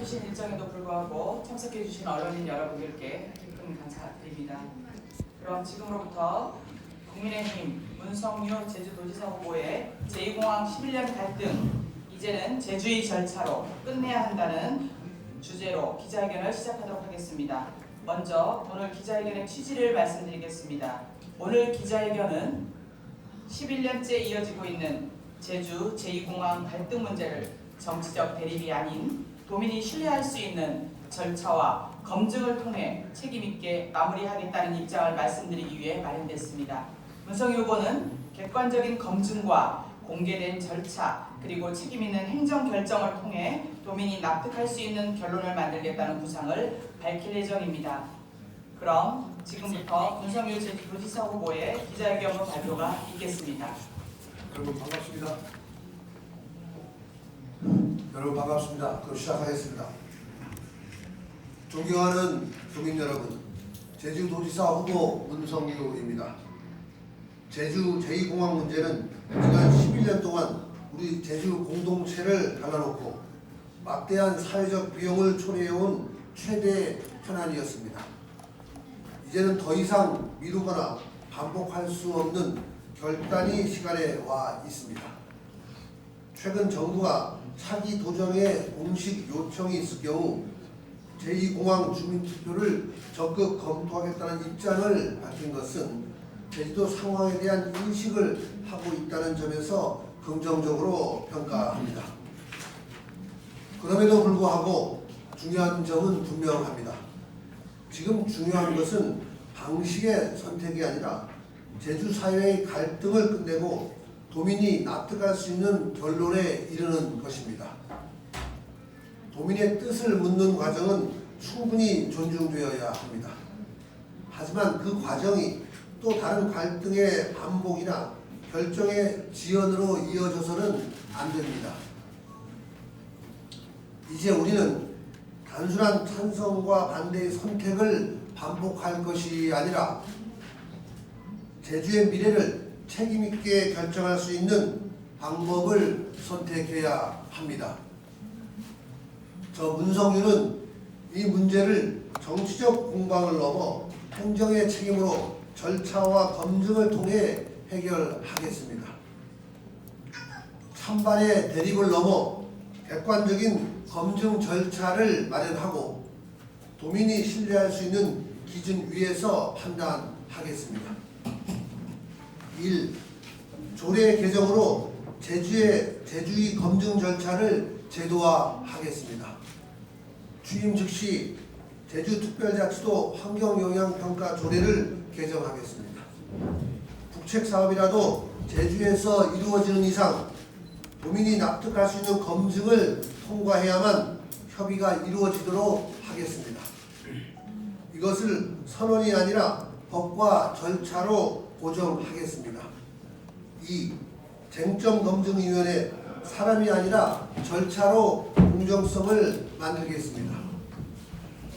바쁘신 일정에도 불구하고 참석해 주신 언론인 여러분들께 깊은 감사드립니다. 그럼 지금으로부터 국민의힘 문성유 제주도지사 후보의 제2공항 11년 갈등, 이제는 제주의 절차로 끝내야 한다는 주제로 기자회견을 시작하도록 하겠습니다. 먼저 오늘 기자회견의 취지를 말씀드리겠습니다. 오늘 기자회견은 11년째 이어지고 있는 제주 제2공항 갈등 문제를 정치적 대립이 아닌 도민이 신뢰할 수 있는 절차와 검증을 통해 책임있게 마무리하겠다는 입장을 말씀드리기 위해 마련됐습니다. 문성유 후보는 객관적인 검증과 공개된 절차 그리고 책임있는 행정결정을 통해 도민이 납득할 수 있는 결론을 만들겠다는 구상을 밝힐 예정입니다. 그럼 지금부터 문성유 제주도지사 후보의 기자회견 발표가 있겠습니다. 여러분 반갑습니다. 그럼 시작하겠습니다. 존경하는 도민 여러분, 제주도지사 후보 문성유입니다. 제주 제2공항 문제는 지난 11년 동안 우리 제주 공동체를 갈라놓고 막대한 사회적 비용을 초래해온 최대 현안이었습니다. 이제는 더 이상 미루거나 반복할 수 없는 결단이 시간에 와 있습니다. 최근 정부가 차기 도정의 공식 요청이 있을 경우 제2공항 주민투표를 적극 검토하겠다는 입장을 밝힌 것은 제주도 상황에 대한 인식을 하고 있다는 점에서 긍정적으로 평가합니다. 그럼에도 불구하고 중요한 점은 분명합니다. 지금 중요한 것은 방식의 선택이 아니라 제주 사회의 갈등을 끝내고 도민이 납득할 수 있는 결론에 이르는 것입니다. 도민의 뜻을 묻는 과정은 충분히 존중되어야 합니다. 하지만 그 과정이 또 다른 갈등의 반복이나 결정의 지연으로 이어져서는 안 됩니다. 이제 우리는 단순한 찬성과 반대의 선택을 반복할 것이 아니라 제주의 미래를 책임있게 결정할 수 있는 방법을 선택해야 합니다. 저 문성유는 이 문제를 정치적 공방을 넘어 행정의 책임으로 절차와 검증을 통해 해결하겠습니다. 찬반의 대립을 넘어 객관적인 검증 절차를 마련하고 도민이 신뢰할 수 있는 기준 위에서 판단하겠습니다. 1. 조례 개정으로 제주의 검증 절차를 제도화하겠습니다. 취임 즉시 제주특별자치도 환경영향평가 조례를 개정하겠습니다. 국책사업이라도 제주에서 이루어지는 이상 도민이 납득할 수 있는 검증을 통과해야만 협의가 이루어지도록 하겠습니다. 이것을 선언이 아니라 법과 절차로 고정하겠습니다. 2. 쟁점검증위원회 사람이 아니라 절차로 공정성을 만들겠습니다.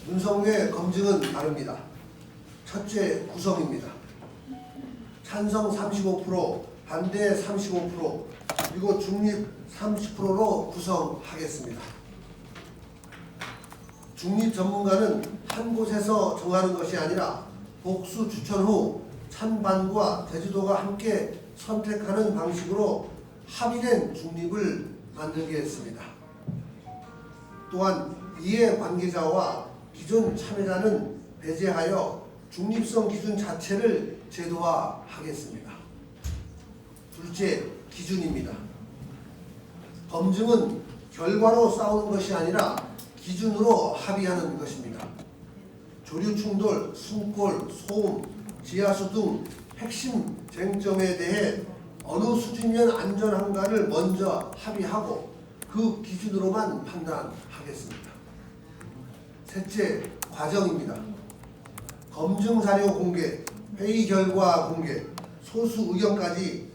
문성유의 검증은 다릅니다. 첫째, 구성입니다. 찬성 35%, 반대 35%, 그리고 중립 30%로 구성하겠습니다. 중립 전문가는 한 곳에서 정하는 것이 아니라 복수 추천 후 찬반과 제주도가 함께 선택하는 방식으로 합의된 중립을 만들겠습니다. 또한 이해 관계자와 기존 참여자는 배제하여 중립성 기준 자체를 제도화하겠습니다. 둘째, 기준입니다. 검증은 결과로 싸우는 것이 아니라 기준으로 합의하는 것입니다. 조류 충돌, 숨골, 소음, 지하수 등 핵심 쟁점에 대해 어느 수준이면 안전한가를 먼저 합의하고 그 기준으로만 판단하겠습니다. 셋째, 과정입니다. 검증 자료 공개, 회의 결과 공개, 소수 의견까지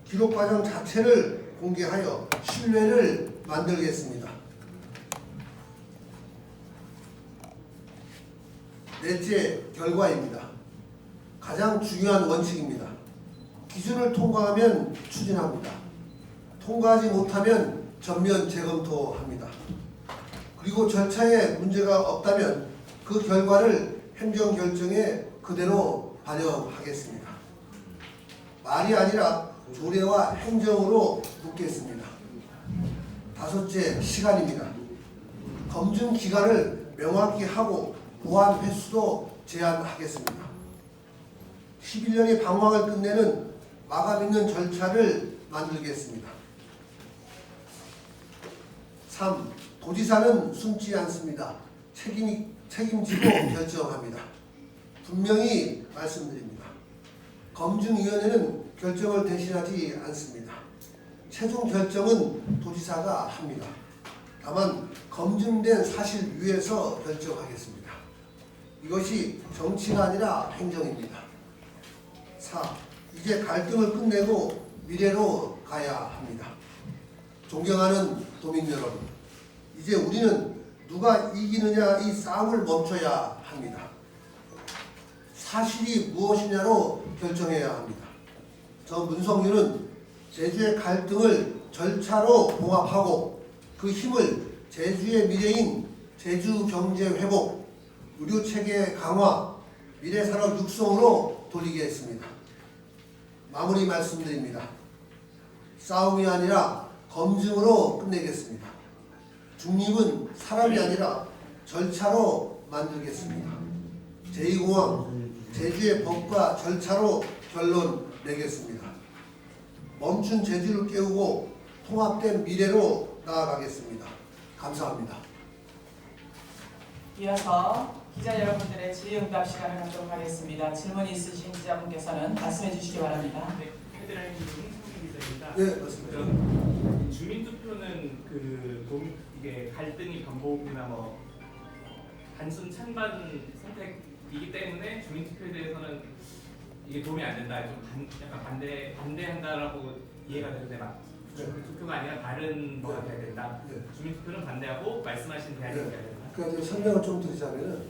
기록 과정 자체를 공개하여 신뢰를 만들겠습니다. 넷째, 결과입니다. 가장 중요한 원칙입니다. 기준을 통과하면 추진합니다. 통과하지 못하면 전면 재검토합니다. 그리고 절차에 문제가 없다면 그 결과를 행정결정에 그대로 반영하겠습니다. 말이 아니라 조례와 행정으로 묻겠습니다. 다섯째, 시간입니다. 검증 기간을 명확히 하고 보완 횟수도 제한하겠습니다. 11년의 방황을 끝내는 마감 있는 절차를 만들겠습니다. 3. 도지사는 숨지 않습니다. 책임지고 결정합니다. 분명히 말씀드립니다. 검증위원회는 결정을 대신하지 않습니다. 최종 결정은 도지사가 합니다. 다만 검증된 사실 위에서 결정하겠습니다. 이것이 정치가 아니라 행정입니다. 4. 이제 갈등을 끝내고 미래로 가야 합니다. 존경하는 도민 여러분, 이제 우리는 누가 이기느냐 이 싸움을 멈춰야 합니다. 사실이 무엇이냐로 결정해야 합니다. 저 문성유는 제주의 갈등을 절차로 봉합하고 그 힘을 제주의 미래인 제주 경제 회복, 의료 체계 강화, 미래 산업 육성으로 돌리겠습니다. 마무리 말씀드립니다. 싸움이 아니라 검증으로 끝내겠습니다. 중립은 사람이 아니라 절차로 만들겠습니다. 제2공항 제주의 법과 절차로 결론 내겠습니다. 멈춘 제주를 깨우고 통합된 미래로 나아가겠습니다. 감사합니다. 이어서 기자 여러분들의 질의응답 시간을 갖도록 하겠습니다. 질문 있으신 기자분께서는 말씀해 주시기 바랍니다. 네, 헤드라인 홍성민 기자입니다. 네, 맞습니다. 주민투표는 이게 갈등이 반복이나 뭐 단순 찬반 선택이기 때문에 주민투표에 대해서는 이게 도움이 안 된다. 좀 약간 반대한다라고 이해가 되는데 투표가 아니라 다른 거가 돼야 된다. 네. 주민투표는 반대하고 말씀하신 대안이 돼야 된다. 그러니까 설명을 좀 드리자면은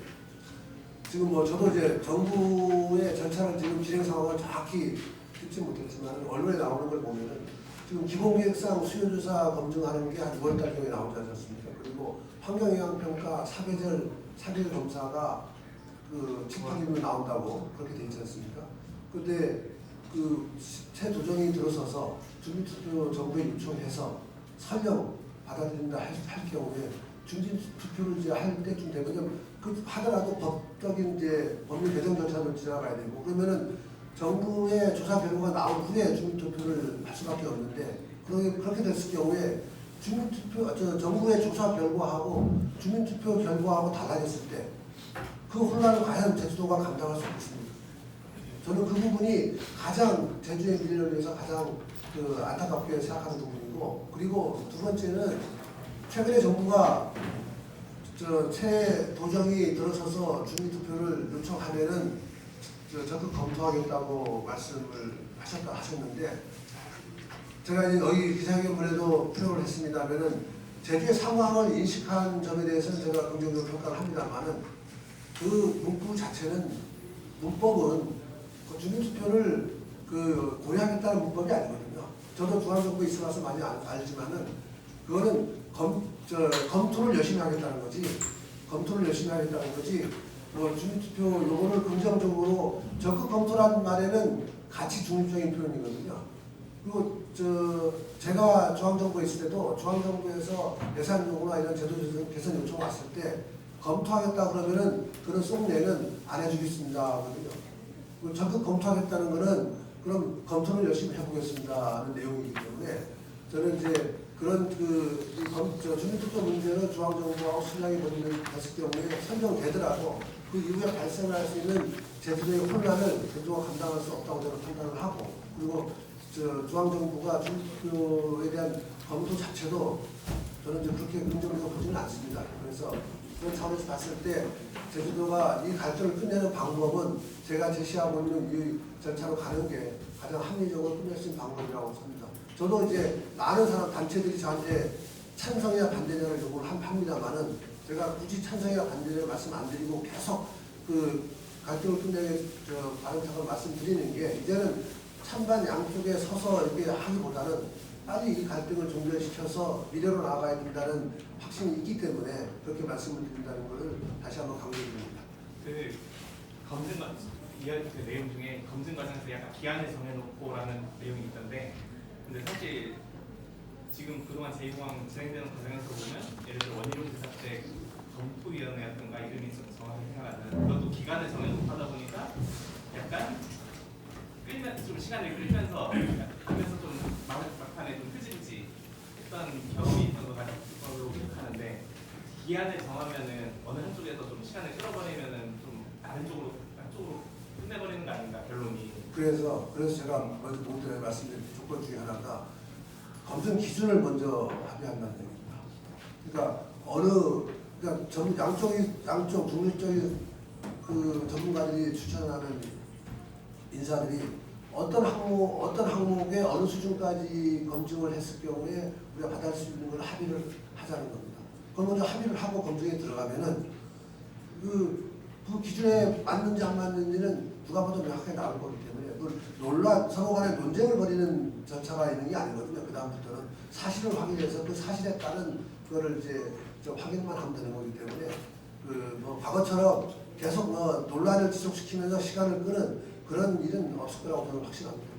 지금 뭐 저도 이제 정부의 절차를 지금 진행 상황을 정확히 듣지 못했지만 언론에 나오는 걸 보면은 지금 기본계획상 수요조사 검증하는 게 한 6월달경에 나오지 않았습니까? 그리고 환경영향평가 사계절 검사가 그 집합이면 나온다고 그렇게 돼 있지 않습니까? 그런데 그 새 도정이 들어서서 주민투표 정부에 요청해서 설령 받아들인다 할 경우에 주민투표를 이제 할 때쯤 되면 그 하더라도 법적인 이제 법률 개정 절차를 지나가야 되고 그러면은 정부의 조사 결과가 나온 후에 주민투표를 할 수밖에 없는데 그렇게 됐을 경우에 정부의 조사 결과하고 주민투표 결과하고 달라졌을 때 그 혼란을 과연 제주도가 감당할 수 있습니까? 저는 그 부분이 가장 제주의 미래를 위해서 가장 안타깝게 생각하는 부분이고 그리고 두 번째는 최근에 정부가 새 도정이 들어서서 주민투표를 요청하면은 적극 검토하겠다고 말씀을 하셨는데 제가 이제 여기 기자회견문에도 표현을 했습니다면은 제주의 상황을 인식한 점에 대해서는 제가 긍정적으로 평가를 합니다만은 그 문구 자체는 문법은 주민투표를 고려하겠다는 문법이 아니거든요. 저도 중앙정부에 있어서 많이 알지만은 그거는 검토를 열심히 하겠다는 거지. 뭐 주민투표 요거를 긍정적으로 적극 검토라는 말에는 가치 중립적인 표현이거든요. 그리고 제가 중앙정부에 있을 때도 중앙정부에서 예산 요구나 이런 제도 개선 요청 왔을 때 검토하겠다 그러면은 그런 속내는 안 해주겠습니다 하거든요. 적극 검토하겠다는 거는 그럼 검토를 열심히 해보겠습니다는 내용이기 때문에 저는 이제 그런 주민투표 문제는 중앙정부하고 신랑이 됐을 경우에 선정되더라도 그 이후에 발생할 수 있는 제주도의 혼란을 제주도가 감당할 수 없다고 저는 판단을 하고 그리고 중앙정부가 주민투표에 대한 검토 자체도 저는 이제 그렇게 긍정적으로 보지는 않습니다. 그래서 그런 차원에서 봤을 때 제주도가 이 갈등을 끝내는 방법은 제가 제시하고 있는 이 절차로 가는 게 가장 합리적으로 끝낼 수 있는 방법이라고 봅니다. 저도 이제 많은 사람 단체들이 저한테 찬성이나 반대냐를 요구를 합니다만은 제가 굳이 찬성이나 반대를 말씀 안 드리고 계속 그 갈등을 끝내는 바른차을 말씀드리는 게 이제는 찬반 양쪽에 서서 이렇게 하기보다는 빨리 이 갈등을 종결시켜서 미래로 나아가야 된다는 확신이 있기 때문에 그렇게 말씀을 드린다는 것을 다시 한번 강조드립니다. 그 검증 그 내용 중에 검증 과정에서 약간 기한을 정해놓고라는 내용이 있던데, 근데 사실 지금 그동안 제2공항 진행되는 과정에서 보면 예를 들어 원희룡 지사 때 검토위원회였던가 이름이 좀 정확하게 생각 안 나는 그것도 기간을 정해놓고 하다 보니까 약간 좀 시간을 끌면서 하면서 좀 막판에 좀 흐지부지 했던 경험이 있던 것 같다고 기억하는데, 기한을 정하면은 어느 한쪽에서 좀 시간을 끌어버리면은 좀 다른 쪽으로 끝내버리는 거 아닌가 결론이. 그래서 제가 먼저 말씀드린 조건 중에 하나가 검증 기준을 먼저 합의한다는 얘기입니다. 그러니까 양쪽 중립적인 그 전문가들이 추천하는 인사들이 어떤 항목에 어느 수준까지 검증을 했을 경우에 우리가 받을 수 있는 걸 합의를 하자는 겁니다. 그걸 먼저 합의를 하고 검증에 들어가면은 그 기준에 맞는지 안 맞는지는 누가 봐도 명확하게 나올 거기 때문에 서로 간에 논쟁을 벌이는 절차가 있는 게 아니거든요. 그 다음부터는 사실을 확인해서 그 사실에 따른 그거를 이제 좀 확인만 하면 되는 거기 때문에 과거처럼 계속 논란을 지속시키면서 시간을 끄는 그런 일은 없을 거라고 저는 확신합니다.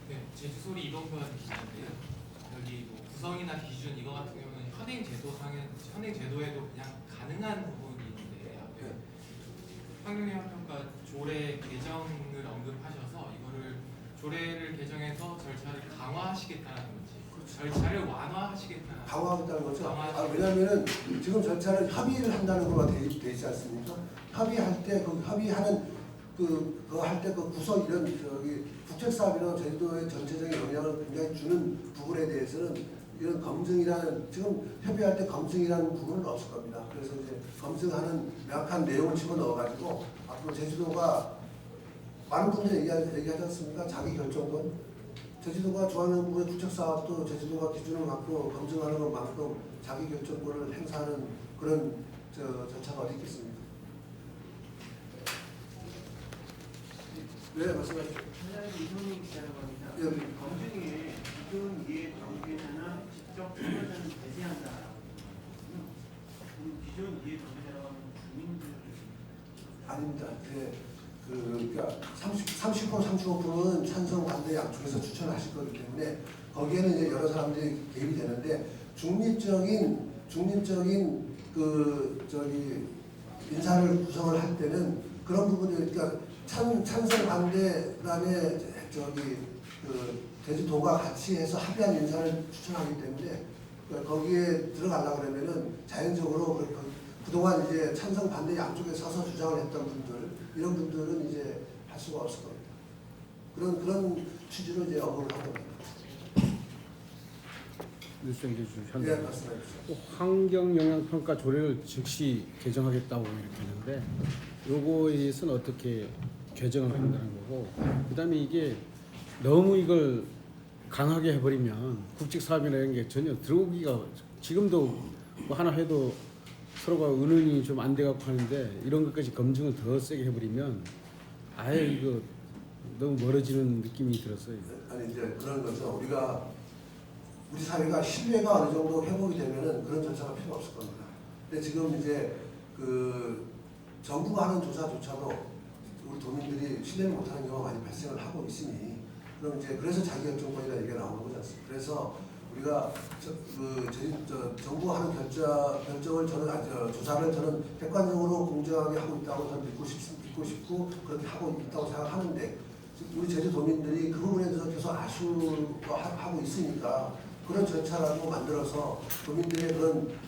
네, 제주소리 이동관 기자인데요. 여기 뭐 구성이나 기준 이거 같은 경우는 현행 제도에도 그냥 가능한 부분이 있는데 앞에 환경영향평가 조례 개정을 언급하셔서 이거를 조례를 개정해서 절차를 강화하시겠다는 건지, 절차를 완화하시겠다는 강화하겠다는 거죠. 강화하시겠다. 왜냐하면 지금 절차를 협의를 한다는 거가 돼 있지 않습니까? 협의할 때 그거 할 때 그 구성 이런 국책사업이나 제주도의 전체적인 영향을 굉장히 주는 부분에 대해서는 이런 검증이라는 지금 협의할 때 검증이라는 부분은 없을 겁니다. 그래서 이제 검증하는 명확한 내용을 집어넣어가지고 앞으로 제주도가 많은 분들이 얘기하지 않습니까? 자기 결정권. 제주도가 중앙정부의 국책사업도 제주도가 기준을 갖고 검증하는 것만큼 자기 결정권을 행사하는 그런 절차가 어디 있겠습니까? 네, 말씀하시죠. 이성민 기자라고 합니다. 예. 검증에 기존 이해 관계자나 직접 참여자는 배제한다. 기존 이해 관계자라고 하면 주민들 아닙니다. 그러니까 35%는 찬성 반대 양쪽에서 추천하실 거기 때문에 거기에는 이제 여러 사람들이 개입이 되는데 중립적인 인사를 구성을 할 때는 그런 부분이 그러니까 찬성 반대 그다음에 제주도가 같이 해서 합의한 인사를 추천하기 때문에 거기에 들어가려고 그러면은 자연적으로 그동안 이제 찬성 반대 양쪽에 서서 주장을 했던 분들 이런 분들은 이제 할 수가 없을 겁니다. 그런 취지로 이제 언급을 한 겁니다. 뉴스행제 네, 주셨는데 말씀해 주시죠. 환경영향평가 조례를 즉시 개정하겠다고 이렇게 하는데 요거에 대해서는 어떻게 개정을 한다는 거고, 그다음에 이게 너무 이걸 강하게 해버리면 국책사업이라는 게 전혀 들어오기가 지금도 뭐 하나 해도 서로가 의논이 좀 안 돼갖고 하는데 이런 것까지 검증을 더 세게 해버리면 아예 이거 너무 멀어지는 느낌이 들었어요. 아니 이제 그런 거죠. 우리 사회가 신뢰가 어느 정도 회복이 되면은 그런 절차가 필요 없을 겁니다. 근데 지금 이제 정부가 하는 조사조차도 우리 도민들이 신뢰를 못하는 경우가 많이 발생을 하고 있으니 그럼 이제 그래서 자기결정권이라는 얘기가 나오는 거지 않습니까? 그래서 우리가 정부가 하는 결정을 조사를 저는 객관적으로 공정하게 하고 있다고 저는 믿고 싶고 그렇게 하고 있다고 생각하는데 우리 제주도민들이 그 부분에 대해서 계속 아쉬워하고 있으니까 그런 절차라도 만들어서 도민들의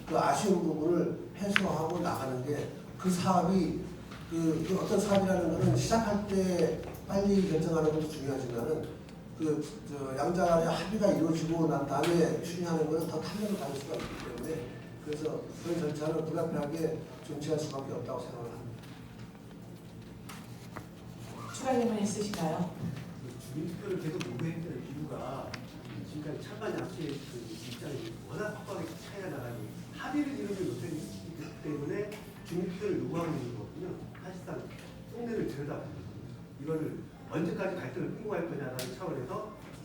그 아쉬운 부분을 해소하고 나가는 게 그 사업이 그 어떤 사업이라는 것은 시작할 때 빨리 결정하는 것도 중요하지만은 양자 간의 합의가 이루어지고 난 다음에 추진하는 것은 더 탄력을 받을 수가 있기 때문에 그래서 그런 절차를 불가피하게 존치할 수밖에 없다고 생각을 합니다. 추가 질문 있으신가요? 주민투표를 계속 요구했던 이유가 지금까지 찬반 양측의 입장이 워낙 확고하게 차이가 나가지고 합의를 이루지 못했기 때문에 주민투표를 요구하고 있는 거거든요. 사실상 속내를 들여다보는 거거든요. 이거를 언제까지 갈등을 끌고 갈 거냐라는 차원에서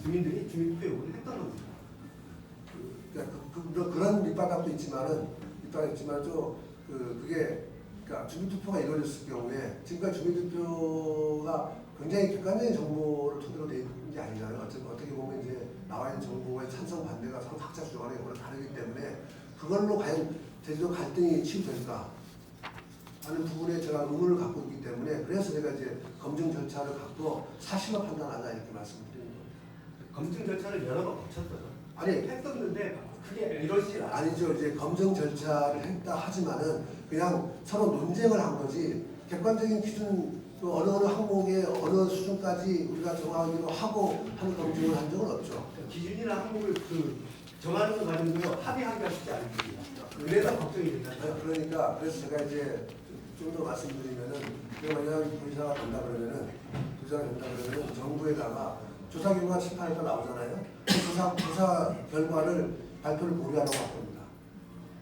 주민들이 주민투표 요구를 했던 겁니다. 그런 밑바닥도 있지만은 그게 그러니까 주민투표가 이루어졌을 경우에 지금까지 주민투표가 굉장히 객관적인 정보를 토대로 돼 있는 게 아니잖아요. 어떻게 보면 이제 나와 있는 정보의 찬성 반대가 서로 각자 주장하는 경우가 다르기 때문에 그걸로 과연 제주도 갈등이 치유될까 하는 부분에 제가 의문을 갖고 있기 때문에 그래서 제가 이제 검증 절차를 갖고 사실로 판단하자 이렇게 말씀드리는 거예요. 검증 절차를 여러 번 거쳤어요. 아니 했었는데 그게 이루어지질 않아요. 아니죠. 이제 검증 절차를 했다 하지만은 그냥 서로 논쟁을 한 거지 객관적인 기준 또 어느 항목의 어느 수준까지 우리가 정하기로 하고 하는 검증을 한 적은 없죠. 기준이나 항목을 정하는 과정에서 합의하기가 쉽지 않습니다. 그래서 걱정이 된다. 그러니까 그래서 제가 이제 좀 더 말씀드리면은 만약 도지사가 된다 그러면은 정부에다가 조사 결과 심판해서 나오잖아요. 조사 결과를 발표를 보류하라고 할 겁니다.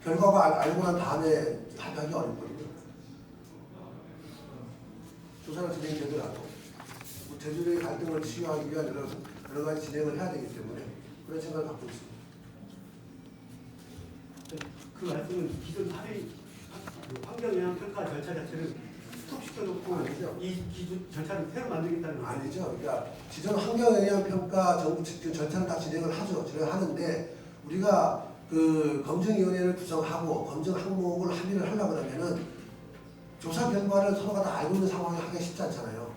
결과가 알고 난 다음에 합의하기 어렵거든요. 조사가 진행되더라도 제주도의 갈등을 치유하기 위한 여러 가지 진행을 해야 되기 때문에 그런 생각을 갖고 있습니다. 그 말씀은 기존 합의 환경영향 평가 절차 자체를 스톱시켜놓고 아니죠. 이 기준 절차를 새로 만들겠다는 거예요. 아니죠. 그러니까 기존 환경영향평가 정부 측 절차는 다 진행을 하죠. 진행하는데 우리가 그 검증위원회를 구성하고 검증 항목을 합의를 하려고 그러면은 조사 결과를 서로가 다 알고 있는 상황에 하기가 쉽지 않잖아요.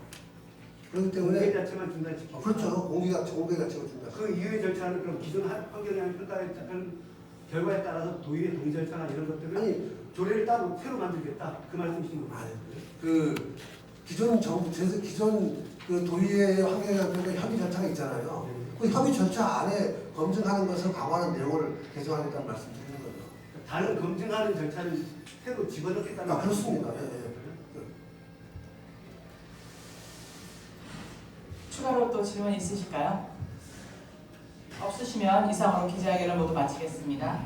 그렇기 때문에 공개 자체만 중단시키고 그렇죠. 공개 자체가 중요하죠. 그 이후의 절차는 그럼 기존 환경영향 평가에 따른 결과에 따라서 도의의 동의 절차나 이런 것들을 아니 조례를 따로 새로 만들겠다 그 말씀이신 거예요. 아니, 그 기존 그 도의회 환경영향평가 협의 절차가 있잖아요. 그 협의 절차 안에 검증하는 것을 강화하는 내용을 개정하겠다는 말씀드리는 거죠. 다른 검증하는 절차를 새로 집어넣겠다는 그렇습니다. 예, 예. 추가로 또 질문 있으실까요? 없으시면 이상으로 기자회견을 모두 마치겠습니다.